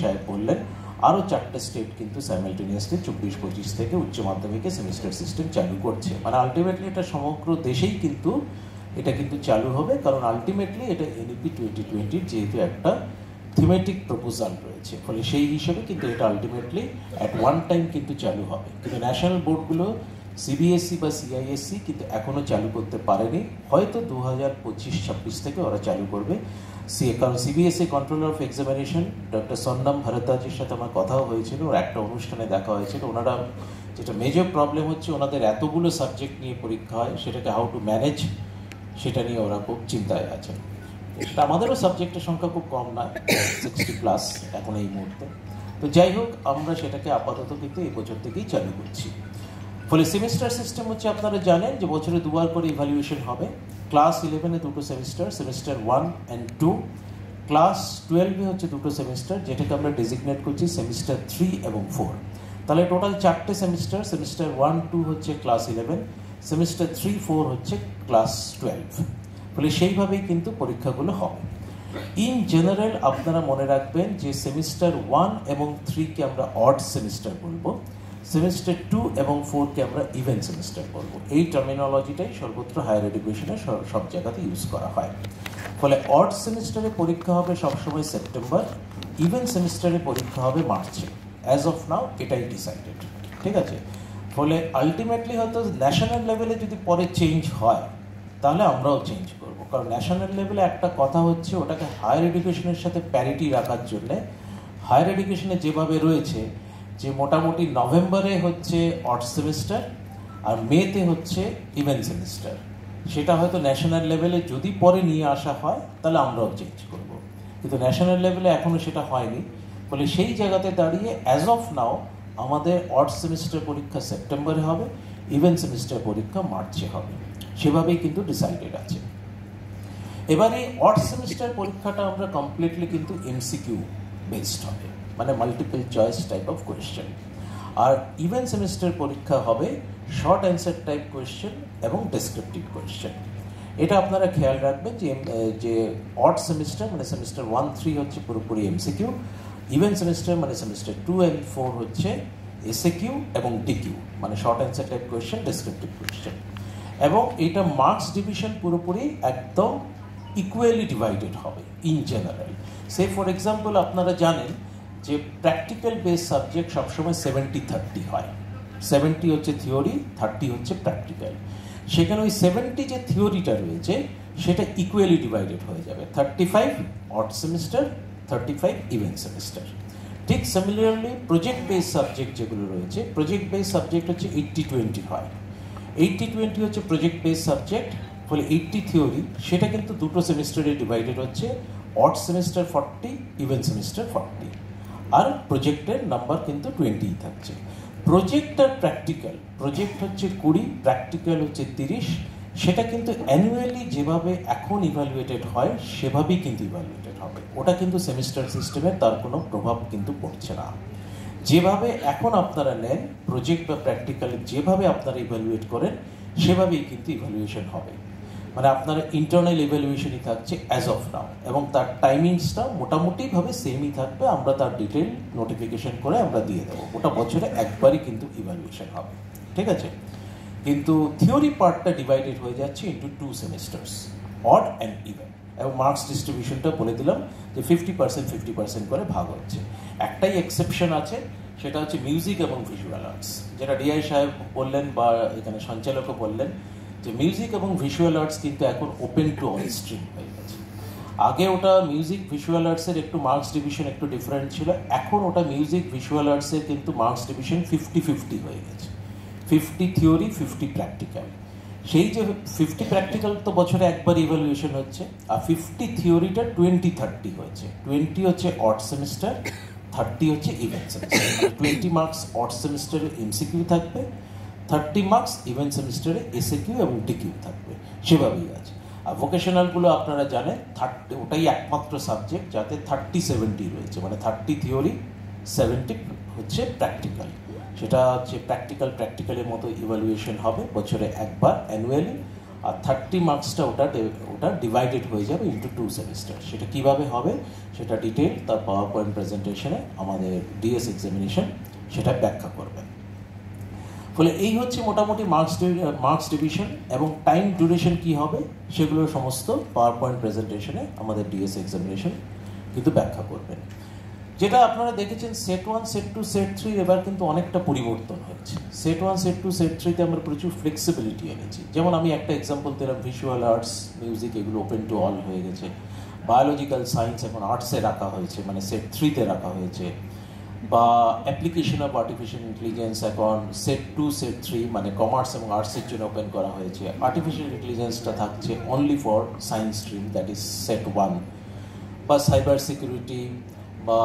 সাহেব বললেন, আরও 4টে স্টেট কিন্তু সাইমালটেনিয়াসলি 24-25 থেকে উচ্চ মাধ্যমিকে সেমিস্টার সিস্টেম চালু করছে। মানে আলটিমেটলি এটা সমগ্র দেশেই কিন্তু এটা কিন্তু চালু হবে, কারণ আলটিমেটলি এটা এনইপি 2020 যেহেতু একটা থিমেটিক প্রপোজাল রয়েছে, ফলে সেই হিসেবে কিন্তু এটা আলটিমেটলি অ্যাট ওয়ান টাইম কিন্তু চালু হবে। কিন্তু ন্যাশনাল বোর্ডগুলো সিবিএসসি বা সিআইএসসি কিন্তু এখনও চালু করতে পারেনি, হয়তো 2025-26 থেকে ওরা চালু করবে। কারণ CBSE controller of examination doctor Sanyam ভারদ্বাজের সাথে আমার কথাও হয়েছিল, ওর একটা অনুষ্ঠানে দেখা হয়েছিল। ওনারা যেটা মেজর প্রবলেম হচ্ছে, ওনাদের এতগুলো সাবজেক্ট নিয়ে পরীক্ষা হয়, সেটাকে হাউ টু ম্যানেজ, সেটা নিয়ে ওরা খুব চিন্তায় আছেন। এটা আমাদেরও সাবজেক্টের সংখ্যা খুব কম না, 60+ এখন এই মুহূর্তে। তো যাই হোক, আমরা সেটাকে আপাতত কিন্তু এই বছর থেকেই চালু করছি। ফলে সেমিস্টার সিস্টেম হচ্ছে, আপনারা জানেন যে বছরে দুবার করে ইভ্যালুয়েশন হবে। ক্লাস 11-এ 2টো সেমিস্টার, সেমিস্টার 1 and 2। ক্লাস 12-এ হচ্ছে 2টো সেমিস্টার, যেটাকে আমরা ডেজিগনেট করছি সেমিস্টার 3 এবং 4। তাহলে টোটাল 4টে সেমিস্টার, সেমিস্টার 1, 2 হচ্ছে ক্লাস 11, সেমিস্টার 3, 4 হচ্ছে ক্লাস 12। ফলে সেইভাবেই কিন্তু পরীক্ষাগুলো হবে। ইন জেনারেল আপনারা মনে রাখবেন যে সেমিস্টার 1 এবং 3-কে আমরা অড সেমিস্টার বলবো, সেমিস্টার 2 এবং 4-কে আমরা ইভেন সেমিস্টার বলবো। এই টার্মিনোলজিটাই সর্বত্র হায়ার এডুকেশনে সব জায়গাতে ইউজ করা হয়। ফলে অড সেমিস্টারে পরীক্ষা হবে সবসময় সেপ্টেম্বর, ইভেন সেমিস্টারে পরীক্ষা হবে মার্চে। অ্যাজ অফ নাও এটাই ডিসাইডেড, ঠিক আছে। ফলে আলটিমেটলি হয়তো ন্যাশনাল লেভেলে যদি পরে চেঞ্জ হয়, তাহলে আমরাও চেঞ্জ করব। কারণ ন্যাশনাল লেভেলে একটা কথা হচ্ছে, ওটাকে হায়ার এডুকেশনের সাথে প্যারিটি রাখার জন্যে হায়ার এডুকেশনে যেভাবে রয়েছে যে মোটামুটি নভেম্বরে হচ্ছে অড সেমিস্টার আর মেতে হচ্ছে ইভেন সেমিস্টার, সেটা হয়তো ন্যাশনাল লেভেলে যদি পরে নিয়ে আসা হয় তাহলে আমরাও চেঞ্জ করব। কিন্তু ন্যাশনাল লেভেলে এখনও সেটা হয়নি। ফলে সেই জায়গাতে দাঁড়িয়ে অ্যাজ অফ নাও আমাদের অড সেমিস্টার পরীক্ষা সেপ্টেম্বরে হবে, ইভেন সেমিস্টার পরীক্ষা মার্চে হবে, সেভাবেই কিন্তু ডিসাইডেড আছে। এবারে অড সেমিস্টার পরীক্ষাটা আমরা কমপ্লিটলি কিন্তু এমসিকিউ বেসড হবে, মানে multiple choice type of question. আর ইভেন সেমিস্টার পরীক্ষা হবে শর্ট অ্যান্সার টাইপ কোয়েশ্চেন এবং ডেসক্রিপটিভ কোয়েশ্চেন। এটা আপনারা খেয়াল রাখবেন যে অড সেমিস্টার মানে সেমিস্টার 1, 3 হচ্ছে পুরোপুরি এমসিকিউ, ইভেন সেমিস্টার মানে সেমিস্টার 2 and 4 হচ্ছে এসএকিউ এবং ডিকিউ, মানে short answer type question, descriptive question. এবং এটা মার্কস ডিভিশন পুরোপুরি একদম ইকুয়ালি ডিভাইডেড হবে in general. Say for example আপনারা জানেন যে প্র্যাকটিক্যাল বেস সাবজেক্ট সবসময় 70-30 হয়। 70 হচ্ছে থিওরি, 30 হচ্ছে প্র্যাকটিক্যাল। সেখানে ওই 70 যে থিওরিটা রয়েছে সেটা ইকুয়ালি ডিভাইডেড হয়ে যাবে, 35 অড সেমিস্টার, 35 ইভেন সেমিস্টার। ঠিক সিমিলারলি প্রজেক্ট বেস সাবজেক্ট যেগুলো রয়েছে, প্রজেক্ট বেস সাবজেক্ট হচ্ছে 80-20 হয়। 80-20 হচ্ছে প্রজেক্ট বেস সাবজেক্ট। ফলে 80 থিওরি, সেটা কিন্তু 2টো সেমিস্টারে ডিভাইডেড হচ্ছে, অড সেমিস্টার 40, ইভেন সেমিস্টার 40। আর প্রজেক্টের নাম্বার কিন্তু 20 থাকছে। প্রজেক্ট আর প্র্যাকটিক্যাল, প্রজেক্ট হচ্ছে 20, প্র্যাকটিক্যাল হচ্ছে 30। সেটা কিন্তু অ্যানুয়ালি যেভাবে এখন ইভ্যালুয়েটেড হয় সেভাবেই কিন্তু ইভ্যালুয়েটেড হবে। ওটা কিন্তু সেমিস্টার সিস্টেমে তার কোনো প্রভাব কিন্তু পড়ছে না। যেভাবে এখন আপনারা নেন প্রজেক্ট বা প্র্যাকটিক্যালে, যেভাবে আপনারা ইভ্যালুয়েট করেন সেভাবেই কিন্তু ইভ্যালুয়েশন হবে। মানে আপনারা ইন্টারনাল ইভ্যালুয়েশনই থাকছে অ্যাজ অফ নাও, এবং তার টাইমিংসটা মোটামুটিভাবে সেমই থাকবে। আমরা তার ডিটেল নোটিফিকেশন করে আমরা দিয়ে দেবো। ওটা বছরে একবারই কিন্তু ইভ্যালুয়েশন হবে, ঠিক আছে। কিন্তু থিওরি পার্টটা ডিভাইডেড হয়ে যাচ্ছে into 2 semesters, odd and even. এবং মার্কস ডিস্ট্রিবিউশনটা বলে দিলাম যে 50% করে ভাগ হচ্ছে। একটাই এক্সেপশন আছে, সেটা হচ্ছে মিউজিক এবং ভিজুয়াল আর্টস, যেটা ডিআই সাহেব বললেন বা এখানে সঞ্চালকও বললেন যে মিউজিক এবং ভিজুয়াল আর্টস কিন্তু এখন ওপেন টু অল স্ট্রিম হয়ে গেছে। আগে ওটা মিউজিক ভিজুয়াল আর্টসের একটু মার্কস ডিভিশন একটু ডিফারেন্ট ছিল, এখন ওটা মিউজিক ভিজুয়াল আর্টসের কিন্তু মার্কস ডিভিশন 50-50 হয়ে গেছে। 50 থিওরি, 50 প্র্যাকটিক্যাল। সেই যে 50 প্র্যাকটিক্যাল তো বছরে একবার ইভ্যালুয়েশন হচ্ছে, আর 50 থিওরিটা 20-30 হয়েছে। 20 হচ্ছে অড সেমিস্টার, 30 হচ্ছে ইভেন সেমিস্টার। 20 মার্কস অড সেমিস্টারে এমসিকিউ থাকবে, 30 মার্কস ইভেন সেমিস্টারে এসএকিউ এবং ডিকিউ থাকবে, সেভাবেই আছে। আর ভোকেশনালগুলো আপনারা জানেন 30, ওটাই একমাত্র সাবজেক্ট যাতে 30-70 রয়েছে, মানে 30 থিওরি, 70 হচ্ছে প্র্যাকটিক্যাল। সেটা হচ্ছে প্র্যাকটিক্যালের মতো ইভ্যালুয়েশন হবে বছরে একবার অ্যানুয়ালি। আর 30 মার্কসটা ওটা ডিভাইডেড হয়ে যাবে ইন্টু 2 সেমিস্টার। সেটা কিভাবে হবে সেটা ডিটেল তার পাওয়ার পয়েন্ট প্রেজেন্টেশনে আমাদের ডিএস এক্সামিনেশন সেটা ব্যাখ্যা করবে। ফলে এই হচ্ছে মোটামুটি মার্কস ডিভিশন এবং টাইম ডিউরেশন কি হবে সেগুলো সমস্ত পাওয়ার পয়েন্ট প্রেজেন্টেশনে আমাদের ডিএস এক্সামিনেশন কিন্তু ব্যাখ্যা করবেন। যেটা আপনারা দেখেছেন সেট 1, সেট 2, সেট 3 এবার কিন্তু অনেকটা পরিবর্তন হয়েছে। সেট 1, সেট 2, সেট 3তে আমরা প্রচুর ফ্লেক্সিবিলিটি এনেছি। যেমন আমি একটা এক্সাম্পল দিলাম, ভিজুয়াল আর্টস, মিউজিক এগুলো ওপেন টু অল হয়ে গেছে। বায়োলজিক্যাল সায়েন্স এখন আর্টসে রাখা হয়েছে, মানে সেট 3তে রাখা হয়েছে। বা অ্যাপ্লিকেশন অফ আর্টিফিশিয়াল ইন্টেলিজেন্স এখন সেট 2, সেট 3 মানে কমার্স এবং আর্টসের জন্য ওপেন করা হয়েছে। আর্টিফিশিয়াল ইন্টেলিজেন্সটা থাকছে only for science stream, that is set 1। বা সাইবার সিকিউরিটি বা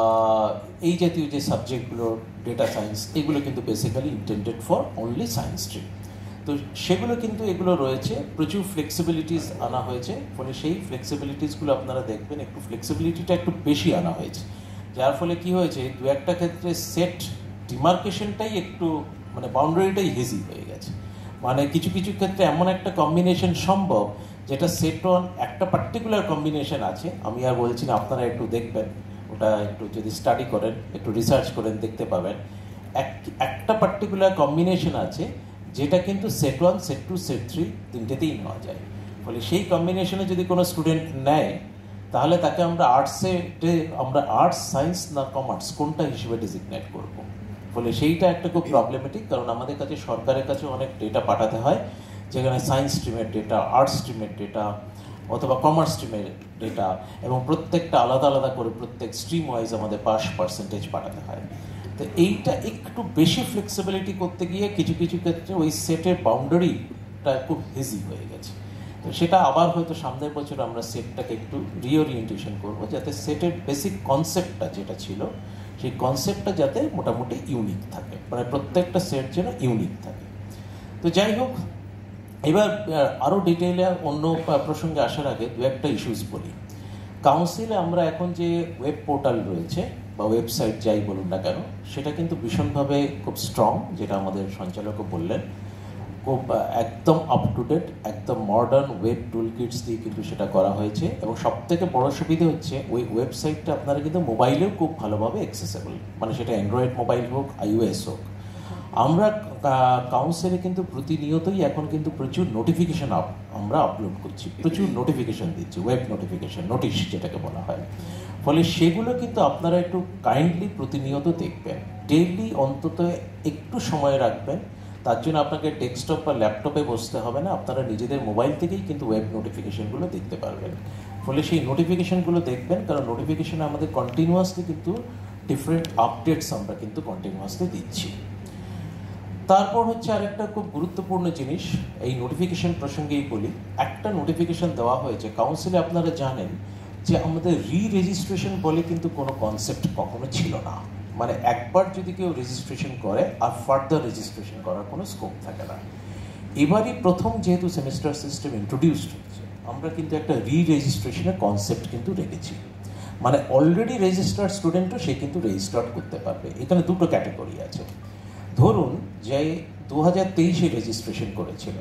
এই জাতীয় যে সাবজেক্টগুলো, ডেটা সায়েন্স, এগুলো কিন্তু basically intended for only science stream. তো সেগুলো কিন্তু এগুলো রয়েছে, প্রচুর ফ্লেক্সিবিলিটিস আনা হয়েছে। ফলে সেই ফ্লেক্সিবিলিটিসগুলো আপনারা দেখবেন একটু ফ্লেক্সিবিলিটিটা একটু বেশি আনা হয়েছে, যার ফলে কি হয়েছে দু একটা ক্ষেত্রে সেট ডিমার্কেশনটাই একটু মানে বাউন্ডারিটাই হেজি হয়ে গেছে। মানে কিছু কিছু ক্ষেত্রে এমন একটা কম্বিনেশন সম্ভব যেটা সেট 1 একটা পার্টিকুলার কম্বিনেশন আছে, আমি আর বলছি না, আপনারা একটু দেখবেন, ওটা একটু যদি স্টাডি করেন, একটু রিসার্চ করেন, দেখতে পাবেন একটা পার্টিকুলার কম্বিনেশন আছে যেটা কিন্তু সেট 1, সেট 2, সেট 3 তিনটেতেই নেওয়া যায়। ফলে সেই কম্বিনেশনে যদি কোনো স্টুডেন্ট নেয় তাহলে তাকে আমরা আর্টস, সায়েন্স না কমার্স কোনটা হিসেবে ডেজিগনেট করব। ফলে সেইটা একটা খুব প্রবলেমেটিক, কারণ আমাদের কাছে সরকারের কাছে অনেক ডেটা পাঠাতে হয়, যেখানে সায়েন্স স্ট্রিমের ডেটা, আর্টস স্ট্রিমের ডেটা অথবা কমার্স স্ট্রিমের ডেটা, এবং প্রত্যেকটা আলাদা আলাদা করে প্রত্যেক স্ট্রিম ওয়াইজ আমাদের পাস পার্সেন্টেজ পাঠাতে হয়। তো এইটা একটু বেশি ফ্লেক্সিবিলিটি করতে গিয়ে কিছু কিছু ক্ষেত্রে ওই সেটের বাউন্ডারিটা খুব হেজি হয়ে গেছে। তো সেটা আবার হয়তো সামনের বছর আমরা সেটটাকে একটু রিওরিয়েন্টেশন করবো, যাতে সেটের বেসিক কনসেপ্টটা যেটা ছিল সেই কনসেপ্টটা যাতে মোটামুটি ইউনিক থাকে, মানে প্রত্যেকটা সেট যেন ইউনিক থাকে। তো যাই হোক, এবার আরও ডিটেইলে অন্য প্রসঙ্গে আসার আগে দু একটা ইস্যুস বলি। কাউন্সিলে আমরা এখন যে ওয়েব পোর্টাল রয়েছে বা ওয়েবসাইট যাই বলুন না কেন, সেটা কিন্তু ভীষণভাবে খুব স্ট্রং, যেটা আমাদের সঞ্চালকও বললেন, খুব একদম আপ টু ডেট, একদম মডার্ন ওয়েব টুল কিটস দিয়ে কিন্তু সেটা করা হয়েছে। এবং সবথেকে বড় সুবিধা হচ্ছে ওই ওয়েবসাইটটা আপনারা কিন্তু মোবাইলেও খুব ভালোভাবে অ্যাক্সেসেবল, মানে সেটা অ্যান্ড্রয়েড মোবাইল হোক, iOS হোক। আমরা কাউন্সিলে কিন্তু প্রতিনিয়তই এখন কিন্তু প্রচুর নোটিফিকেশন আমরা আপলোড করছি, প্রচুর নোটিফিকেশন দিচ্ছি, ওয়েব নোটিফিকেশন, নোটিশ যেটাকে বলা হয়। ফলে সেগুলো কিন্তু আপনারা একটু কাইন্ডলি প্রতিনিয়ত দেখবেন, ডেইলি অন্তত একটু সময় রাখবেন। তার জন্য আপনাকে ডেস্কটপ বা ল্যাপটপে বসতে হবে না, আপনারা নিজেদের মোবাইল থেকেই কিন্তু ওয়েব নোটিফিকেশনগুলো দেখতে পারবেন। ফলে সেই নোটিফিকেশনগুলো দেখবেন, কারণ নোটিফিকেশনে আমাদের কন্টিনিউয়াসলি কিন্তু ডিফারেন্ট আপডেটস আমরা কিন্তু কন্টিনিউয়াসলি দিচ্ছি। তারপর হচ্ছে আরেকটা খুব গুরুত্বপূর্ণ জিনিস, এই নোটিফিকেশন প্রসঙ্গেই বলি। একটা নোটিফিকেশন দেওয়া হয়েছে কাউন্সিলে, আপনারা জানেন যে আমাদের রেজিস্ট্রেশন বলে কিন্তু কোনো কনসেপ্ট কখনো ছিল না। মানে একবার যদি কেউ রেজিস্ট্রেশন করে আর ফার্দার রেজিস্ট্রেশন করার কোনো স্কোপ থাকে না। এবারই প্রথম যেহেতু সেমিস্টার সিস্টেম ইন্ট্রোডিউসড হচ্ছে, আমরা কিন্তু একটা রেজিস্ট্রেশনের কনসেপ্ট কিন্তু রেখেছি। মানে অলরেডি রেজিস্টার্ড স্টুডেন্টও সে কিন্তু রেজিস্টার্ড করতে পারবে। এখানে দুটো ক্যাটাগরি আছে। ধরুন যে 2023-এ রেজিস্ট্রেশন করেছিল,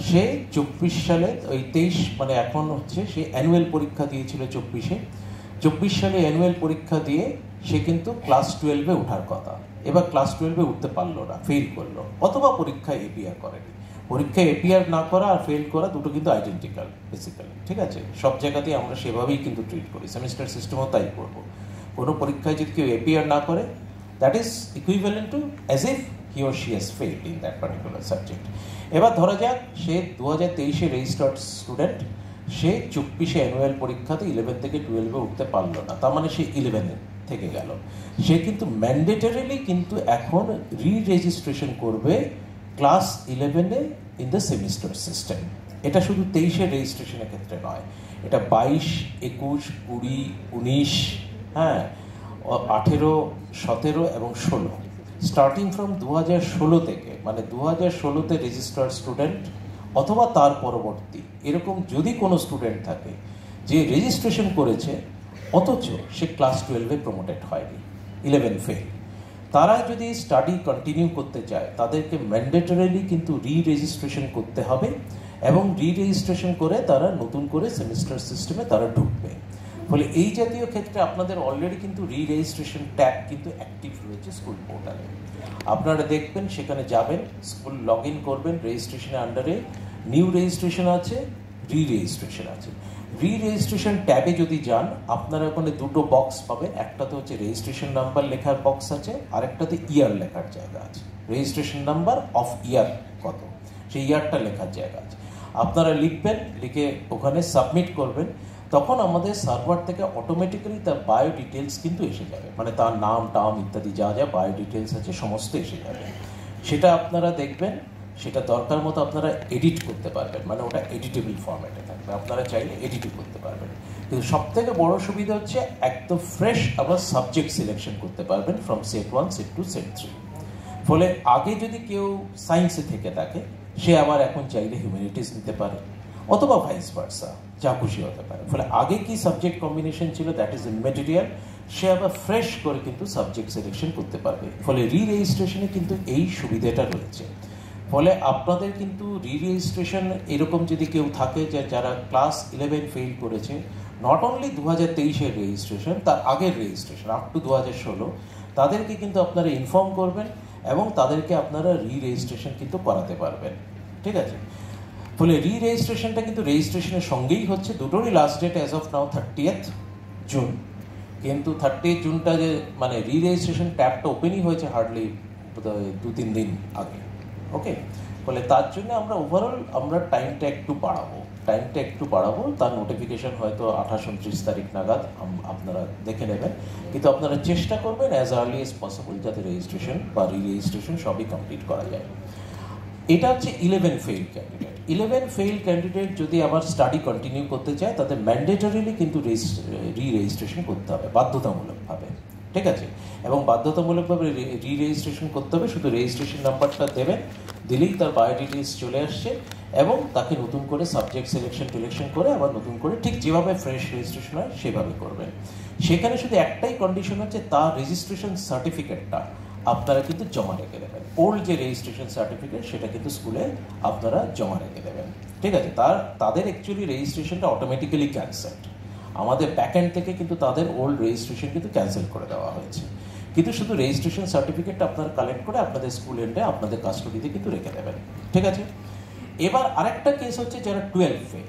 সে 24 সালে ওই 23 মানে এখন হচ্ছে সে অ্যানুয়াল পরীক্ষা দিয়েছিল 24 সালে অ্যানুয়াল পরীক্ষা দিয়ে সে কিন্তু ক্লাস 12-এ ওঠার কথা। এবার ক্লাস 12-এ উঠতে পারলো না, ফেল করলো, অথবা পরীক্ষায় এপিআর করেনি। পরীক্ষায় এপিআর না করা আর ফেল করা দুটো কিন্তু আইডেন্টিক্যাল বেসিক্যালি, ঠিক আছে? সব জায়গাতেই আমরা সেভাবেই কিন্তু ট্রিট করি, সেমিস্টার সিস্টেমও তাই করবো। কোনো পরীক্ষায় যদি কেউ এপিআর না করে, that is equivalent to as if he or she has failed in that particular subject. এবার ধরা যাক সে 2023-এ রেজিস্টার্ড স্টুডেন্ট, সে 24-এ অ্যানুয়াল পরীক্ষাতে 11 থেকে 12-এ উঠতে পারলো না, তার মানে সে 11-এ থেকে গেল। সে কিন্তু ম্যান্ডেটরিলি কিন্তু এখন রেজিস্ট্রেশন করবে ক্লাস 11-এ ইন দ্য সেমিস্টার সিস্টেম। এটা শুধু 23-এর রেজিস্ট্রেশনের ক্ষেত্রে নয়, এটা 22, 21, 20, 19, হ্যাঁ, 18, 17 এবং 16, স্টার্টিং ফ্রম 2016 থেকে, মানে 2016-তে রেজিস্টার্ড স্টুডেন্ট অথবা তার পরবর্তী এরকম যদি কোনো স্টুডেন্ট থাকে যে রেজিস্ট্রেশন করেছে অথচ সে ক্লাস 12-এ প্রমোটেড হয়নি, 11 ফেল, তারা যদি স্টাডি কন্টিনিউ করতে চায় তাদেরকে ম্যান্ডেটরিলি কিন্তু রেজিস্ট্রেশন করতে হবে। এবং রি-রেজিস্ট্রেশন করে তারা নতুন করে সেমিস্টার সিস্টেমে তারা ঢুকবে। ফলে এই জাতীয় ক্ষেত্রে আপনাদের অলরেডি কিন্তু রি-রেজিস্ট্রেশন ট্যাব কিন্তু অ্যাক্টিভ রয়েছে স্কুল পোর্টালে। আপনারা দেখবেন, সেখানে যাবেন, স্কুল লগ ইন করবেন, রেজিস্ট্রেশনের আন্ডারে নিউ রেজিস্ট্রেশন আছে, রি-রেজিস্ট্রেশন আছে। রি-রেজিস্ট্রেশন ট্যাবে যদি যান, আপনারা ওখানে দুটো বক্স পাবেন। একটাতে হচ্ছে রেজিস্ট্রেশন নাম্বার লেখার বক্স আছে, আরেকটাতে ইয়ার লেখার জায়গা আছে। রেজিস্ট্রেশন নাম্বার অফ ইয়ার কত, সেই ইয়ারটা লেখার জায়গা আছে। আপনারা লিখবেন, লিখে ওখানে সাবমিট করবেন। তখন আমাদের সার্ভার থেকে অটোমেটিক্যালি তার বায়ো ডিটেলস কিন্তু এসে যাবে, মানে তার নাম টাম ইত্যাদি যা যা বায়ো ডিটেলস আছে সমস্ত এসে যাবে। সেটা আপনারা দেখবেন, সেটা দরকার মতো আপনারা এডিট করতে পারবেন, মানে ওটা এডিটেবল ফরম্যাটে থাকবে, আপনারা চাইলে এডিটও করতে পারবেন। কিন্তু সবথেকে বড় সুবিধা হচ্ছে একদম ফ্রেশ আবার সাবজেক্ট সিলেকশন করতে পারবেন ফ্রম সেট 1 সেট 2 সেট 3। ফলে আগে যদি কেউ সায়েন্সে থেকে থাকে, সে আবার এখন চাইলে হিউম্যানিটিস নিতে পারে, অথবা ভাইস ভার্সা, যা খুশি হতে পারে। ফলে আগে কি সাবজেক্ট কম্বিনেশন ছিল, দ্যাট ইজ ইমেটেরিয়াল, সে আবার ফ্রেশ করে কিন্তু সাবজেক্ট সিলেকশন করতে পারবে। ফলে রি-রেজিস্ট্রেশনে কিন্তু এই সুবিধাটা রয়েছে। ফলে আপনাদের কিন্তু রি-রেজিস্ট্রেশন এরকম যদি কেউ থাকে যে যারা ক্লাস 11 ফেল করেছে, নট অনলি 2023-এর রেজিস্ট্রেশন, তার আগের রেজিস্ট্রেশন আপ টু 2016, তাদেরকে কিন্তু আপনারা ইনফর্ম করবেন এবং তাদেরকে আপনারা রি-রেজিস্ট্রেশন কিন্তু করাতে পারবেন। ঠিক আছে? ফলে রি-রেজিস্ট্রেশনটা কিন্তু রেজিস্ট্রেশনের সঙ্গেই হচ্ছে। দুটোরই last date as of now 30th June. কিন্তু 30th জুনটা যে মানে রি-রেজিস্ট্রেশন ট্যাবটা ওপেনই হয়েছে হার্ডলি 2-3 দিন আগে। ওকে, ফলে তার জন্য আমরা ওভারঅল আমরা টাইমটা একটু বাড়াবো। তার নোটিফিকেশন হয়তো 28-29 তারিখ নাগাদ আপনারা দেখে নেবেন। কিন্তু আপনারা চেষ্টা করবেন অ্যাজ আর্লি অ্যাজ পসিবল যাতে রেজিস্ট্রেশন বা রি-রেজিস্ট্রেশন সবই কমপ্লিট করা যায়। এটা হচ্ছে 11 ফেইল ক্যান্ডিডেট। 11 ফেইল ক্যান্ডিডেট যদি আবার স্টাডি কন্টিনিউ করতে চায়, তাদের ম্যান্ডেটরিলি কিন্তু রি-রেজিস্ট্রেশন করতে হবে বাধ্যতামূলকভাবে। ঠিক আছে? এবং বাধ্যতামূলকভাবে রি-রেজিস্ট্রেশন করতে হবে। শুধু রেজিস্ট্রেশন নাম্বারটা দেবেন, দিলেই তার বায়ো ডিটেলস চলে আসছে এবং তাকে নতুন করে সাবজেক্ট সিলেকশন করে আবার নতুন করে ঠিক যেভাবে ফ্রেশ রেজিস্ট্রেশন হয় সেভাবে করবেন। সেখানে শুধু একটাই কন্ডিশন হচ্ছে, তার রেজিস্ট্রেশন সার্টিফিকেটটা আপনারা কিন্তু জমা রেখে দেবেন। ওল্ড যে রেজিস্ট্রেশন সার্টিফিকেট সেটা কিন্তু স্কুলে আপনারা জমা রেখে দেবেন। ঠিক আছে? তাদের অ্যাকচুয়ালি রেজিস্ট্রেশনটা অটোমেটিক্যালি ক্যান্সেলড, আমাদের ব্যাকএন্ড থেকে কিন্তু তাদের ওল্ড রেজিস্ট্রেশন কিন্তু ক্যান্সেল করে দেওয়া হয়েছে। কিন্তু শুধু রেজিস্ট্রেশন সার্টিফিকেটটা আপনারা কালেক্ট করে আপনাদের স্কুল এন্ডে আপনাদের কাস্টডিতে কিন্তু রেখে দেবেন। ঠিক আছে? এবার আরেকটা কেস হচ্ছে যারা 12 ফেল,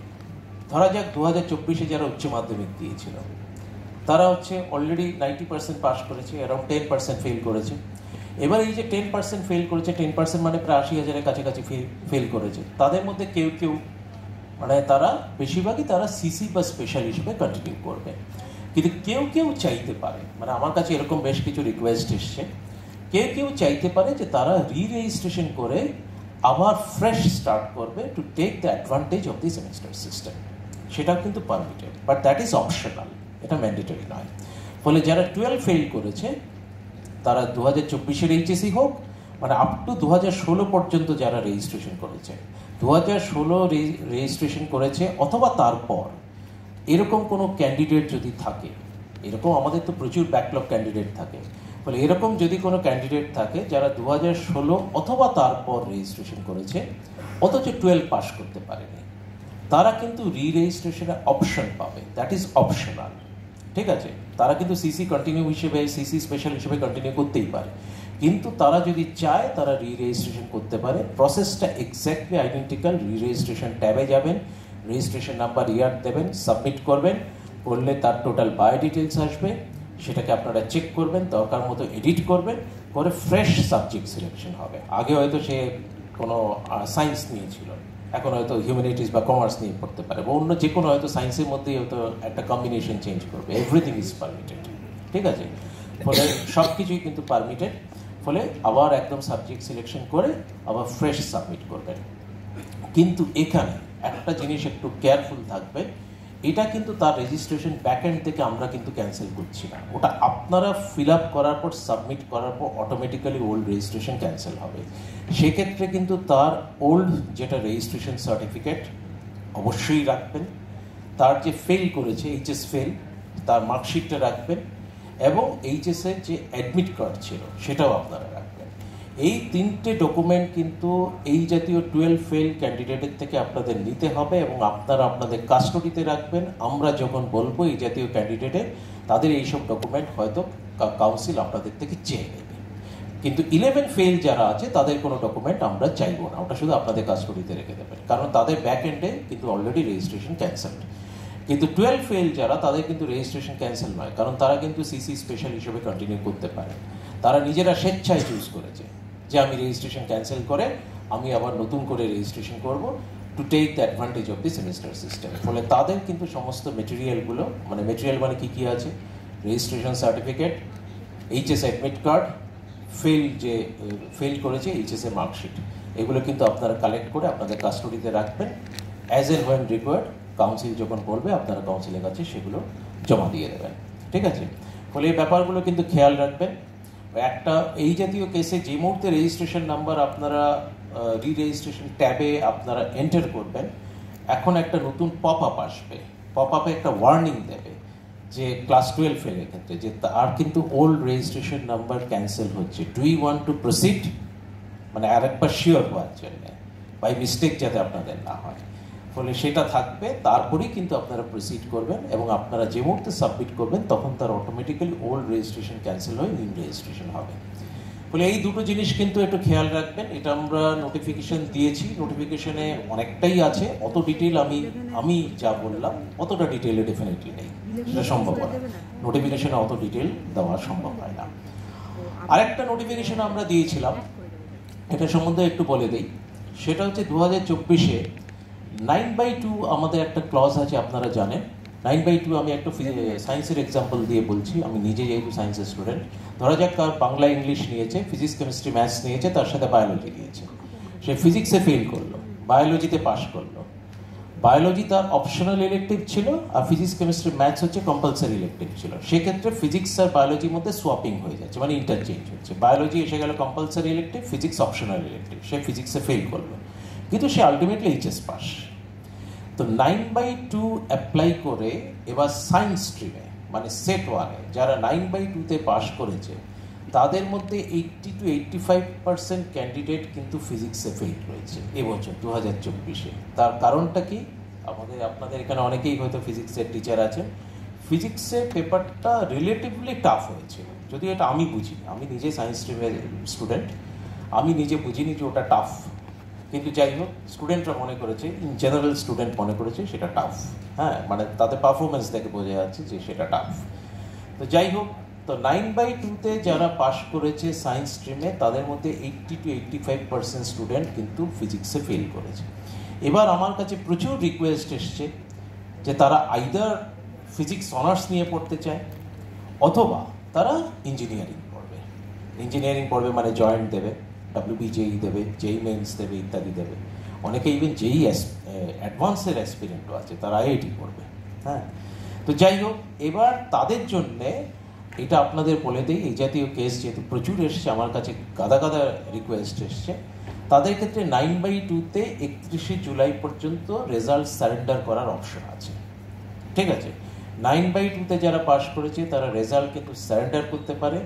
ধরা যাক 2024-এ যারা উচ্চ মাধ্যমিক দিয়েছিল, তারা হচ্ছে অলরেডি 90% পাস করেছে, অ্যারাউন্ড 10% ফেল করেছে। এবার এই যে 10% ফেল করেছে, 10% মানে প্রায় 80,000-এর কাছাকাছি ফেল করেছে, তাদের মধ্যে কেউ মানে তারা বেশিরভাগই তারা সিসি বা স্পেশাল হিসেবে কন্টিনিউ করবে। কিন্তু কেউ চাইতে পারে, মানে আমার কাছে এরকম বেশ কিছু রিকোয়েস্ট এসছে, কেউ চাইতে পারে যে তারা রি-রেজিস্ট্রেশন করে আবার ফ্রেশ স্টার্ট করবে to take the advantage of the semester system. সেটাও কিন্তু permitted, but that is optional, এটা ম্যান্ডেটরি নয়। ফলে যারা 12 ফেল করেছে, তারা 2024-এর এইচএসি হোক, মানে আপ টু 2016 পর্যন্ত যারা রেজিস্ট্রেশন করেছে, 2016 রেজিস্ট্রেশন করেছে অথবা তারপর এরকম কোনো ক্যান্ডিডেট যদি থাকে, এরকম আমাদের তো প্রচুর ব্যাকলগ ক্যান্ডিডেট থাকে, ফলে এরকম যদি কোনো ক্যান্ডিডেট থাকে যারা 2016 অথবা তারপর রেজিস্ট্রেশন করেছে অথচ 12 পাস করতে পারেনি, তারা কিন্তু রি-রেজিস্ট্রেশনের অপশন পাবে, দ্যাট ইজ অপশনাল। ঠিক আছে? তারা কিন্তু সিসি কন্টিনিউ হিসেবে, সিসি স্পেশাল হিসেবে কন্টিনিউ করতেই পারে, কিন্তু তারা যদি চায় তারা রি-রেজিস্ট্রেশন করতে পারে। প্রসেসটা এক্স্যাক্টলি আইডেন্টিক্যাল। রি-রেজিস্ট্রেশন ট্যাবে যাবেন, রেজিস্ট্রেশন নাম্বার ইয়ার দেবেন, সাবমিট করবেন, করলে তার টোটাল বায়ো ডিটেলস আসবে, সেটাকে আপনারা চেক করবেন, দরকার মতো এডিট করবেন, করে ফ্রেশ সাবজেক্ট সিলেকশন হবে। আগে হয়তো সে কোনো সায়েন্স নিয়েছিল, এখন হয়তো হিউম্যানিটিস বা কমার্স নিয়ে পড়তে পারে, বা অন্য যে কোনো হয়তো সায়েন্সের মধ্যেই হয়তো একটা কম্বিনেশন চেঞ্জ করবে। Everything is permitted. ঠিক আছে? ফলে সব কিছুই কিন্তু পারমিটেড। ফলে আবার একদম সাবজেক্ট সিলেকশন করে আবার ফ্রেশ সাবমিট করবেন। কিন্তু এখানে একটা জিনিস একটু কেয়ারফুল থাকবে, এটা কিন্তু তার রেজিস্ট্রেশন ব্যাকএন্ড থেকে আমরা কিন্তু ক্যান্সেল করছি না, ওটা আপনারা ফিল আপ করার পর সাবমিট করার পর অটোমেটিক্যালি ওল্ড রেজিস্ট্রেশন ক্যান্সেল হবে। সেক্ষেত্রে কিন্তু তার ওল্ড যেটা রেজিস্ট্রেশন সার্টিফিকেট অবশ্যই রাখবেন, তার যে ফেল করেছে এইচএস ফেল তার মার্কশিটটা রাখবেন, এবং এইচএসের যে অ্যাডমিট কার্ড ছিল সেটাও আপনারা রাখবেন। এই 3টে ডকুমেন্ট কিন্তু এই জাতীয় 12 ফেল ক্যান্ডিডেটের থেকে আপনাদের নিতে হবে এবং আপনারা আপনাদের কাস্টডিতে রাখবেন। আমরা যখন বলবো এই জাতীয় ক্যান্ডিডেটের, তাদের এইসব ডকুমেন্ট হয়তো কাউন্সিল আপনাদের থেকে চেয়ে নেবে, কিন্তু 11 ফেল যারা আছে তাদের কোনো ডকুমেন্ট আমরা চাইবো না, ওটা শুধু আপনাদের কাস্টডিতে রেখে দেবেন, কারণ তাদের ব্যাক এন্ডে কিন্তু অলরেডি রেজিস্ট্রেশন ক্যান্সেলড। কিন্তু 12 ফেল যারা, তাদের কিন্তু রেজিস্ট্রেশন ক্যান্সেল নয়, কারণ তারা কিন্তু সিসি স্পেশাল হিসেবে কন্টিনিউ করতে পারে। তারা নিজেরা স্বেচ্ছায় চুজ করেছে যে আমি রেজিস্ট্রেশন ক্যান্সেল করে আমি আবার নতুন করে রেজিস্ট্রেশন করব to take the advantage of the semester system. ফলে তাদের কিন্তু সমস্ত মেটেরিয়ালগুলো, মানে মেটেরিয়াল মানে কী কী আছে, registration certificate, HS admit card, fail করেছে এইচএসের মার্কশিট, এগুলো কিন্তু আপনারা কালেক্ট করে আপনাদের কাস্টডিতে রাখবেন। As and when required council যখন বলবে আপনারা কাউন্সিলের কাছে সেগুলো জমা দিয়ে দেবেন, ঠিক আছে? ফলে এই ব্যাপারগুলো কিন্তু খেয়াল রাখবেন। একটা এই জাতীয় কেসে যে মুহূর্তে রেজিস্ট্রেশন নাম্বার আপনারা রি রেজিস্ট্রেশন ট্যাবে আপনারা এন্টার করবেন, এখন একটা নতুন পপ আপ আসবে, পপ আপে একটা ওয়ার্নিং দেবে যে ক্লাস 12 ফেলের ক্ষেত্রে যে আর কিন্তু ওল্ড রেজিস্ট্রেশন নাম্বার ক্যান্সেল হচ্ছে, do you want to proceed, মানে আরেকবার শিওর হওয়ার জন্য, বাই মিস্টেক যাতে আপনাদের না হয়। ফলে সেটা থাকবে, তারপরেই কিন্তু আপনারা প্রসিড করবেন এবং আপনারা যে মুহূর্তে সাবমিট করবেন তখন তার অটোমেটিক্যালি ওল্ড রেজিস্ট্রেশন ক্যান্সেল হয়ে নিউ রেজিস্ট্রেশন হবে। ফলে এই দুটো জিনিস কিন্তু একটু খেয়াল রাখবেন। এটা আমরা নোটিফিকেশন দিয়েছি, নোটিফিকেশনে অনেকটাই আছে, অত ডিটেল আমি যা বললাম অতটা ডিটেলে ডেফিনেটলি নেই, সেটা সম্ভব হয় না, নোটিফিকেশনে অত ডিটেল দেওয়া সম্ভব হয় না। আরেকটা নোটিফিকেশন আমরা দিয়েছিলাম, এটা সম্বন্ধে একটু বলে দিই। সেটা হচ্ছে 2024-এ 9/2 আমাদের একটা ক্লজ আছে, আপনারা জানেন। 9/2 আমি একটা সায়েন্সের এক্সাম্পল দিয়ে বলছি, আমি নিজে যেহেতু সায়েন্সের স্টুডেন্ট। ধরা যাক তার বাংলা ইংলিশ নিয়েছে, ফিজিক্স কেমিস্ট্রি ম্যাথস নিয়েছে, তার সাথে বায়োলজি নিয়েছে। সে ফিজিক্সে ফেল করলো, বায়োলজিতে পাশ করলো। বায়োলজি তার অপশনাল ইলেকটিভ ছিল, আর ফিজিক্স কেমিস্ট্রি ম্যাথস হচ্ছে কম্পালসারি ইলেকটিভ ছিল। সেক্ষেত্রে ফিজিক্স আর বায়োলজির মধ্যে সোয়াপিং হয়ে যাচ্ছে, মানে ইন্টারচেঞ্জ হচ্ছে। বায়োলজি এসে গেল compulsory elective, physics optional elective. সে ফিজিক্সে ফেল করলো, কিন্তু সে আলটিমেটলি এইচএস পাস। তো 9/2 অ্যাপ্লাই করে এবার সায়েন্স স্ট্রিমে, মানে সেট 1-এ যারা 9/2-তে পাস করেছে, তাদের মধ্যে 80 to 85% ক্যান্ডিডেট কিন্তু ফিজিক্সে ফেল করেছে এবছর 2024-এ। তার কারণটা কি? আপনাদের এখানে অনেকেই হয়তো ফিজিক্সের টিচার আছেন। ফিজিক্সের পেপারটা রিলেটিভলি টাফ হয়েছে, যদি এটা আমি বুঝি, আমি নিজে সায়েন্স স্ট্রিমের স্টুডেন্ট, আমি নিজে বুঝিনি যে ওটা টাফ, কিন্তু যাই হোক স্টুডেন্টরা মনে করেছে, ইন জেনারেল স্টুডেন্ট মনে করেছে সেটা টাফ। হ্যাঁ, মানে তাদের পারফরমেন্স থেকে বোঝা যাচ্ছে যে সেটা টাফ। তো যাই হোক, তো 9/2-তে যারা পাশ করেছে সায়েন্স স্ট্রিমে, তাদের মধ্যে 80 to 85% স্টুডেন্ট কিন্তু ফিজিক্সে ফেল করেছে। এবার আমার কাছে প্রচুর রিকোয়েস্ট এসছে যে তারা আইদার ফিজিক্স অনার্স নিয়ে পড়তে চায়, অথবা তারা ইঞ্জিনিয়ারিং পড়বে। ইঞ্জিনিয়ারিং পড়বে মানে জয়েন্ট দেবে, WBJEE দেবে, JEE মেন্স দেবে, ইত্যাদি দেবে। অনেকে ইভেন JEE অ্যাডভান্সের অ্যাসপিরেন্টও আছে, তারা IIT পড়বে। হ্যাঁ, তো যাই হোক, এবার তাদের জন্যে এটা আপনাদের বলে দিই, এই জাতীয় কেস যেহেতু প্রচুর এসছে আমার কাছে, গাদা গাদা রিকোয়েস্ট এসছে, তাদের ক্ষেত্রে 9/2-তে 31শে জুলাই পর্যন্ত রেজাল্ট সারেন্ডার করার অপশন আছে, ঠিক আছে? 9/2-তে যারা পাস করেছে তারা রেজাল্ট কিন্তু সারেন্ডার করতে পারে।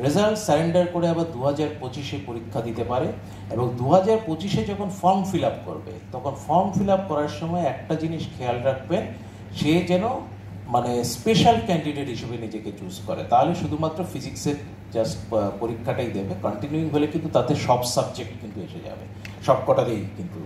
রেজাল্ট সারেন্ডার করে আবার 2025-এ পরীক্ষা দিতে পারে, এবং 2025-এ যখন ফর্ম ফিল আপ করবে, তখন ফর্ম ফিল আপ করার সময় একটা জিনিস খেয়াল রাখবেন, সে যেন মানে স্পেশাল ক্যান্ডিডেট হিসেবে নিজেকে চুজ করে। তাহলে শুধুমাত্র ফিজিক্সের জাস্ট পরীক্ষাটাই দেবে, কন্টিনিউইং হলে কিন্তু তাতে সব সাবজেক্ট কিন্তু এসে যাবে, সব কটাতেই কিন্তু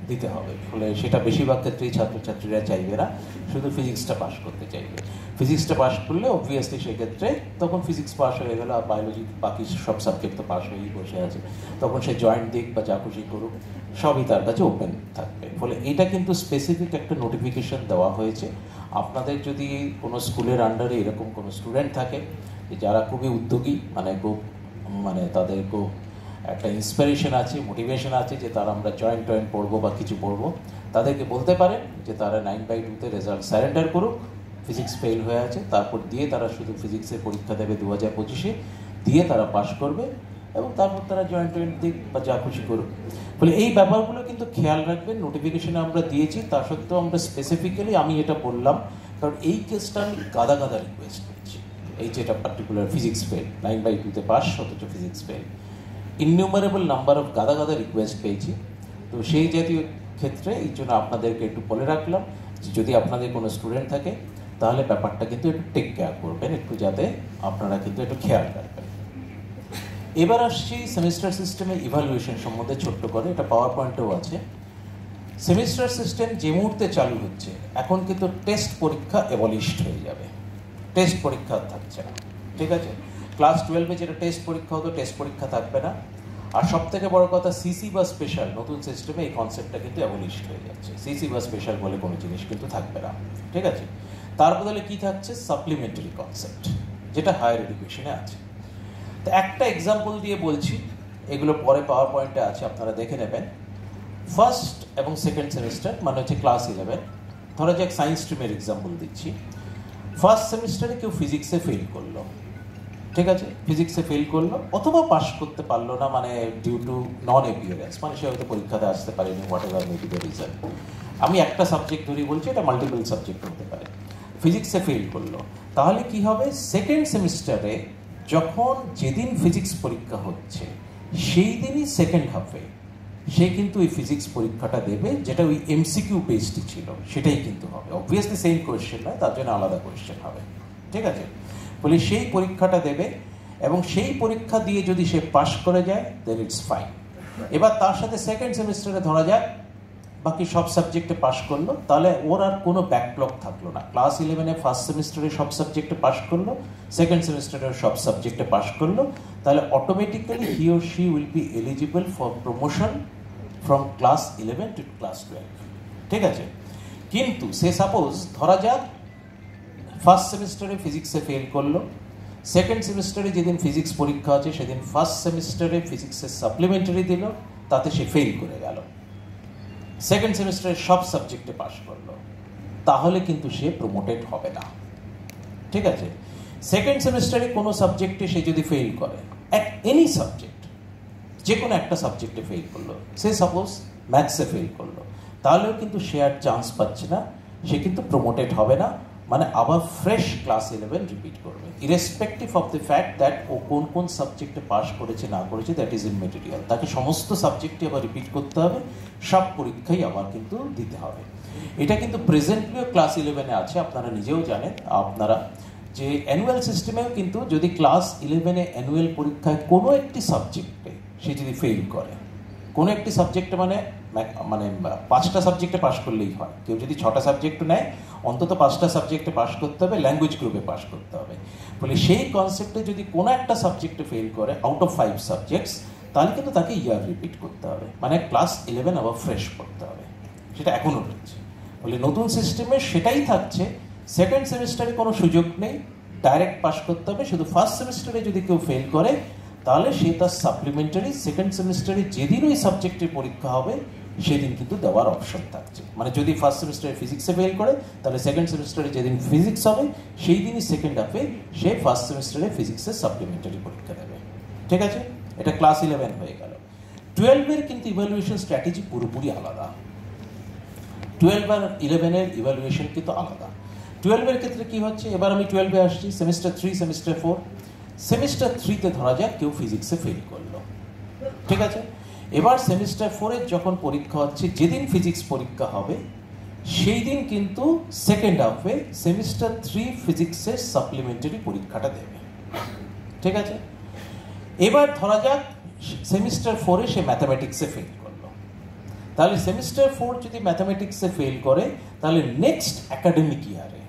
দিতে হবে। ফলে সেটা বেশিরভাগ ক্ষেত্রেই ছাত্রছাত্রীরা চাইবে না, শুধু ফিজিক্সটা পাস করতে চাইবে। ফিজিক্সটা পাস করলে অবভিয়াসলি সেক্ষেত্রে তখন ফিজিক্স পাস হয়ে গেল, আর বায়োলজি বাকি সব সাবজেক্ট তো পাস হয়েই বসে আছে, তখন সে জয়েন্ট দিক বা যা খুশি করুক সবই তার কাছে ওপেন থাকবে। ফলে এটা কিন্তু স্পেসিফিক একটা নোটিফিকেশন দেওয়া হয়েছে। আপনাদের যদি কোনো স্কুলের আন্ডারে এরকম কোনো স্টুডেন্ট থাকে যারা খুবই উদ্যোগী, মানে তাদের খুব একটা ইন্সপিরেশন আছে, মোটিভেশন আছে যে তারা আমরা জয়েন্ট পড়বো বা কিছু পড়বো, তাদেরকে বলতে পারেন যে তারা 9/2-তে রেজাল্ট সারেন্ডার করুক, ফিজিক্স ফেল হয়ে আছে, তারপর দিয়ে তারা শুধু ফিজিক্সের পরীক্ষা দেবে 2025-এ, দিয়ে তারা পাস করবে, এবং তারপর তারা জয়েন্ট দিক বা যা খুশি করুক। ফলে এই ব্যাপারগুলো কিন্তু খেয়াল রাখবেন। নোটিফিকেশনে আমরা দিয়েছি, তা সত্ত্বেও আমরা স্পেসিফিক্যালি আমি এটা বললাম কারণ এই কেসটা আমি গাদা রিকোয়েস্ট করছি। এই যেটা পার্টিকুলার ফিজিক্স ফেল, 9/2-তে পাস অথচ ফিজিক্স ফেল, ইননিউমারেবল নাম্বার অফ গাদা গাদা রিকোয়েস্ট পেয়েছি। তো সেই জাতীয় ক্ষেত্রে এই জন্য আপনাদেরকে একটু বলে রাখলাম যে যদি আপনাদের কোনো স্টুডেন্ট থাকে তাহলে ব্যাপারটা কিন্তু একটু টেক কেয়ার করবেন, একটু যাতে আপনারা কিন্তু একটু খেয়াল রাখবেন। এবার আসছি সেমিস্টার সিস্টেমে ইভ্যালুয়েশন সম্বন্ধে ছোট্ট করে, এটা পাওয়ার পয়েন্টেও আছে। সেমিস্টার সিস্টেম যে মুহূর্তে চালু হচ্ছে এখন কিন্তু টেস্ট পরীক্ষা অ্যাবলিশড হয়ে যাবে, টেস্ট পরীক্ষা থাকছে না, ঠিক আছে? ক্লাস 12-এ যেটা টেস্ট পরীক্ষা হতো টেস্ট পরীক্ষা থাকবে না। আর সব থেকে বড় কথা সিসি বা স্পেশাল নতুন সিস্টেমে এই কনসেপ্টটা কিন্তু অ্যাবলিশড হয়ে যাচ্ছে, সিসি বা স্পেশাল বলে কোনো জিনিস কিন্তু থাকবে না, ঠিক আছে? তার বদলে কি থাকছে? সাপ্লিমেন্টারি কনসেপ্ট, যেটা হায়ার এডুকেশনে আছে। তো একটা এক্সাম্পল দিয়ে বলছি, এগুলো পরে পাওয়ার পয়েন্টে আছে, আপনারা দেখে নেবেন। ফার্স্ট এবং সেকেন্ড সেমিস্টার মানে হচ্ছে ক্লাস 11, ধরা যাক সায়েন্স স্ট্রিমের এক্সাম্পল দিচ্ছি। ফার্স্ট সেমিস্টারে কেউ ফিজিক্সে ফেল করলো, ঠিক আছে? ফিজিক্সে ফেল করলো অথবা পাস করতে পারলো না, মানে ডিউ টু নন অ্যাপিয়ারেন্স, মানে সে হয়তো পরীক্ষাতে আসতে পারেনি, what ever may be the reason. আমি একটা সাবজেক্ট ধরেই বলছি, এটা মাল্টিপল সাবজেক্ট হতে পারে। ফিজিক্সে ফেল করলো, তাহলে কি হবে? সেকেন্ড সেমিস্টারে যখন যেদিন ফিজিক্স পরীক্ষা হচ্ছে সেই দিনই সেকেন্ড হাফে সে কিন্তু ওই ফিজিক্স পরীক্ষাটা দেবে, যেটা ওই এমসিকিউ বেসডই ছিল সেটাই কিন্তু হবে। অবভিয়াসলি সেম কোয়েশ্চেন নয়, তার জন্য আলাদা কোয়েশ্চেন হবে, ঠিক আছে? বলে সেই পরীক্ষাটা দেবে এবং সেই পরীক্ষা দিয়ে যদি সে পাস করে যায় দেন ইটস ফাইন। এবার তার সাথে সেকেন্ড সেমিস্টারে ধরা যাক বাকি সব সাবজেক্টে পাস করলো, তাহলে ওর আর কোনো ব্যাকলগ থাকলো না। ক্লাস 11-এ ফার্স্ট সেমিস্টারে সব সাবজেক্টে পাস করলো, সেকেন্ড সেমিস্টারে সব সাবজেক্টে পাস করলো, তাহলে automatically he or she will be eligible for promotion from class 11 to class 12, ঠিক আছে? কিন্তু সে সাপোজ ধরা যাক ফার্স্ট সেমিস্টারে ফিজিক্সে ফেল করলো, সেকেন্ড সেমিস্টারে যেদিন ফিজিক্স পরীক্ষা আছে সেদিন ফার্স্ট সেমিস্টারে ফিজিক্সের সাপ্লিমেন্টারি দিল, তাতে সে ফেল করে গেল। সেকেন্ড সেমিস্টারে সব সাবজেক্টে পাস করলো, তাহলে কিন্তু সে প্রমোটেড হবে না, ঠিক আছে? সেকেন্ড সেমিস্টারে কোনো সাবজেক্টে সে যদি ফেল করে, এনি সাবজেক্ট, যে কোনো একটা সাবজেক্টে ফেল করলো, সে সাপোজ ম্যাথসে ফেল করলো, তাহলেও কিন্তু সে আর চান্স পাচ্ছে না, সে কিন্তু প্রমোটেড হবে না, মানে আবার ফ্রেশ ক্লাস 11 রিপিট করবে, irrespective of the fact that ও কোন কোন সাবজেক্টে পাস করেছে না করেছে, দ্যাট ইজ ইমমেটেরিয়াল। তাকে সমস্ত সাবজেক্টে আবার রিপিট করতে হবে, সব পরীক্ষাই আবার কিন্তু দিতে হবে। এটা কিন্তু প্রেজেন্টলিও ক্লাস 11-এ আছে, আপনারা নিজেও জানেন। আপনারা যে অ্যানুয়াল সিস্টেমেও কিন্তু যদি ক্লাস 11-এ অ্যানুয়াল পরীক্ষায় কোনো একটি সাবজেক্টে সে যদি ফেল করে, কোনো একটি সাবজেক্টে মানে 5টা সাবজেক্টে পাস করলেই হয়, কেউ যদি 6টা সাবজেক্ট নেয় অন্তত 5টা সাবজেক্টে পাস করতে হবে, ল্যাঙ্গুয়েজ গ্রুপে পাস করতে হবে। বলে সেই কনসেপ্টে যদি কোনো একটা সাবজেক্টে ফেল করে আউট অফ 5 সাবজেক্টস, তাহলে কিন্তু তাকে ইয়ার রিপিট করতে হবে, মানে ক্লাস 11 আবার ফ্রেশ করতে হবে। সেটা এখনও রয়েছে। বলে নতুন সিস্টেমে সেটাই থাকছে, সেকেন্ড সেমিস্টারে কোনো সুযোগ নেই, ডাইরেক্ট পাস করতে হবে। শুধু ফার্স্ট সেমিস্টারে যদি কেউ ফেল করে তাহলে সে তার সাপ্লিমেন্টারি সেকেন্ড সেমিস্টারে যেদিন ওই সাবজেক্টের পরীক্ষা হবে সেদিন কিন্তু দেওয়ার অপশন থাকছে। মানে যদি ফার্স্ট সেমিস্টারে ফিজিক্সে ফেল করে তাহলে সেকেন্ড সেমিস্টারে যেদিন ফিজিক্স হবে সেই দিনই সেকেন্ড হাফে সে ফার্স্ট সেমিস্টারে ফিজিক্সের সাপ্লিমেন্টারি পরীক্ষা দেবে, ঠিক আছে? এটা ক্লাস 11 হয়ে গেল। 12-এর কিন্তু ইভ্যালুয়েশন স্ট্র্যাটেজি পুরোপুরি আলাদা। 12 আর 11-এর ইভ্যালুয়েশন কিন্তু আলাদা। 12-এর ক্ষেত্রে কি হচ্ছে, এবার আমি 12-এ আসছি, সেমিস্টার 3 সেমিস্টার 4। সেমিস্টার 3-তে ধরা যাক কেউ ফিজিক্সে ফেল করলো, ঠিক আছে? এবার সেমিস্টার 4-এর যখন পরীক্ষা হচ্ছে, যেদিন ফিজিক্স পরীক্ষা হবে সেই দিন কিন্তু সেকেন্ড হাফে সেমিস্টার 3 ফিজিক্সের সাপ্লিমেন্টারি পরীক্ষাটা দেবে, ঠিক আছে? এবার ধরা যাক সেমিস্টার 4-এ সে ম্যাথামেটিক্সে ফেল করলো, তাহলে সেমিস্টার 4 যদি ম্যাথামেটিক্সে ফেল করে তাহলে নেক্সট অ্যাকাডেমিক ইয়ারে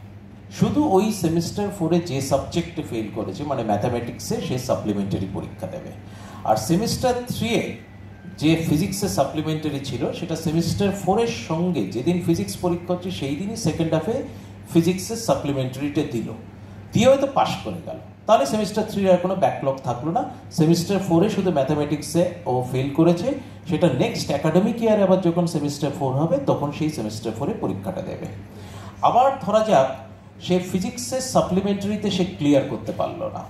শুধু ওই সেমিস্টার 4-এ যে সাবজেক্টে ফেল করেছে মানে ম্যাথামেটিক্সে সে সাপ্লিমেন্টারি পরীক্ষা দেবে। আর সেমিস্টার 3-এ যে ফিজিক্সের সাপ্লিমেন্টারি ছিল সেটা সেমিস্টার 4-এর সঙ্গে যেদিন ফিজিক্স পরীক্ষা হচ্ছে সেই দিনই সেকেন্ড হাফে ফিজিক্সের সাপ্লিমেন্টারিটা দিল, দিয়ে হয়তো পাস করে গেল, তাহলে সেমিস্টার 3 আর কোনো ব্যাকলগ থাকলো না। সেমিস্টার 4-এ শুধু ম্যাথামেটিক্সে ও ফেল করেছে, সেটা নেক্সট অ্যাকাডেমিক ইয়ারে আবার যখন সেমিস্টার 4 হবে তখন সেই সেমিস্টার 4-এ পরীক্ষাটা দেবে। আবার ধরা যাক সে ফিজিক্সের সাপ্লিমেন্টারিতে সে ক্লিয়ার করতে পারলো না,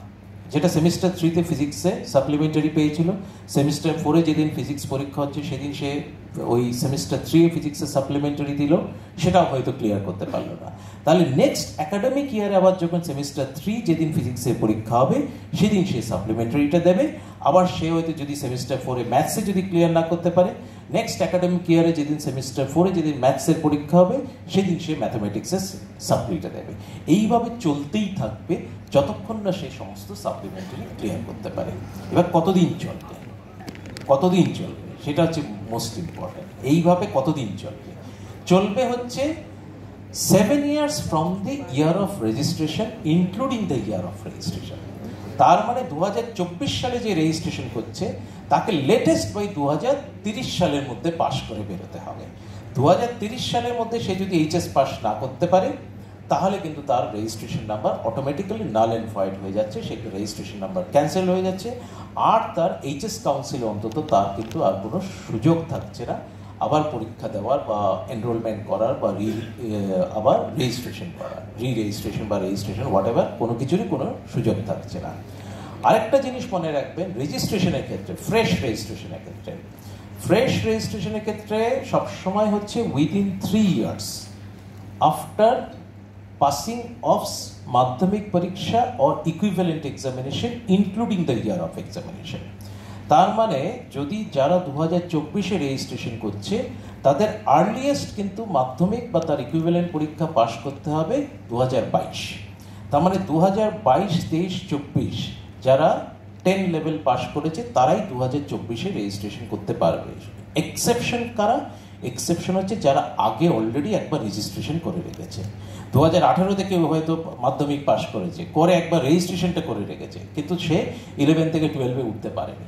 যেটা সেমিস্টার 3-তে ফিজিক্সে সাপ্লিমেন্টারি পেয়েছিল, সেমিস্টার 4-এ যেদিন ফিজিক্স পরীক্ষা হচ্ছে সেদিন সে ওই সেমিস্টার 3-এ ফিজিক্সে সাপ্লিমেন্টারি দিল, সেটাও হয়তো ক্লিয়ার করতে পারলো না। তাহলে নেক্সট অ্যাকাডেমিক ইয়ারে আবার যখন সেমিস্টার 3 যেদিন ফিজিক্সের পরীক্ষা হবে সেদিন সে সাপ্লিমেন্টারিটা দেবে। আবার সে হয়তো যদি সেমিস্টার 4-এ ম্যাথসে যদি ক্লিয়ার না করতে পারে, নেক্সট অ্যাকাডেমিক ইয়ারে যেদিন সেমিস্টার 4-এ যেদিন ম্যাথসের পরীক্ষা হবে সেদিন সে ম্যাথামেটিক্সের সাপ্লিটা দেবে। এইভাবে চলতেই থাকবে যতক্ষণ না সে সমস্ত সাপ্লিমেন্টারি ক্লিয়ার করতে পারে। এবার কতদিন চলবে, কতদিন চলবে সেটা হচ্ছে মোস্ট ইম্পর্টেন্ট। এইভাবে কতদিন চলবে? চলবে হচ্ছে 7 years from the year of registration including the year of registration. তার মানে 2024 সালে যে রেজিস্ট্রেশন করছে তাকে লেটেস্ট বাই 2030 সালের মধ্যে পাশ করে বেরোতে হবে। 2030 সালের মধ্যে সে যদি এইচএস পাস না করতে পারে তাহলে কিন্তু তার registration number automatically null and void হয়ে যাচ্ছে, সে রেজিস্ট্রেশন নাম্বার ক্যান্সেল হয়ে যাচ্ছে, আর তার এইচএস কাউন্সিলে অন্তত তার কিন্তু আর কোনো সুযোগ থাকছে না আবার পরীক্ষা দেওয়ার বা এনরোলমেন্ট করার বা আবার রেজিস্ট্রেশন করার, রেজিস্ট্রেশন বা রেজিস্ট্রেশন হোয়াট এভার, কোনো কিছুরই কোনো সুযোগ থাকছে না। আরেকটা জিনিস মনে রাখবেন, রেজিস্ট্রেশনের ক্ষেত্রে, ফ্রেশ রেজিস্ট্রেশনের ক্ষেত্রে সবসময় হচ্ছে within 3 years after passing of মাধ্যমিক পরীক্ষা or equivalent examination including the year of examination. তার মানে যদি যারা 2024-এ রেজিস্ট্রেশন করছে তাদের আর্লিয়েস্ট কিন্তু মাধ্যমিক বা তার ইকুইভ্যালেন্ট পরীক্ষা পাশ করতে হবে 2022। তার মানে 2022, 23, 24 যারা 10 লেভেল পাশ করেছে তারাই 2024-এ রেজিস্ট্রেশন করতে পারবে। এক্সেপশন কারা? এক্সেপশন হচ্ছে যারা আগে অলরেডি একবার রেজিস্ট্রেশন করে রেখেছে। 2018-তে কেউ হয়তো মাধ্যমিক পাশ করেছে, করে একবার রেজিস্ট্রেশনটা করে রেখেছে, কিন্তু সে 11 থেকে 12-এ উঠতে পারেনি,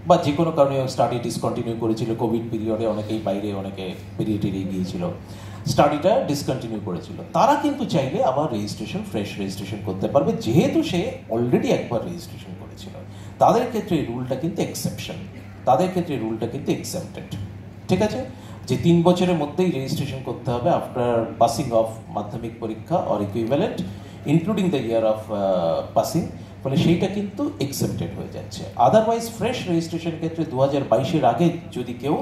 বা যে কোনো কারণে স্টাডি ডিসকন্টিনিউ করেছিল, কোভিড পিরিয়ডে অনেকেই বাইরে, অনেকে পিরিয়ডে গিয়েছিল, স্টাডিটা ডিসকন্টিনিউ করেছিল, তারা কিন্তু চাইলে আবার ফ্রেশ রেজিস্ট্রেশন করতে পারবে, যেহেতু সে অলরেডি একবার রেজিস্ট্রেশন করেছিল। তাদের ক্ষেত্রে এই রুলটা কিন্তু এক্সেপশন, তাদের ক্ষেত্রে রুলটা কিন্তু এক্সেপ্টেড। ঠিক আছে, যে 3 বছরের মধ্যেই রেজিস্ট্রেশন করতে হবে আফটার পাসিং অফ মাধ্যমিক পরীক্ষা or equivalent including the year of passing, ফলে সেইটা কিন্তু এক্সেপ্টেড হয়ে যাচ্ছে। আদারওয়াইজ ফ্রেশ রেজিস্ট্রেশন ক্ষেত্রে 2022-এর আগে যদি কেউ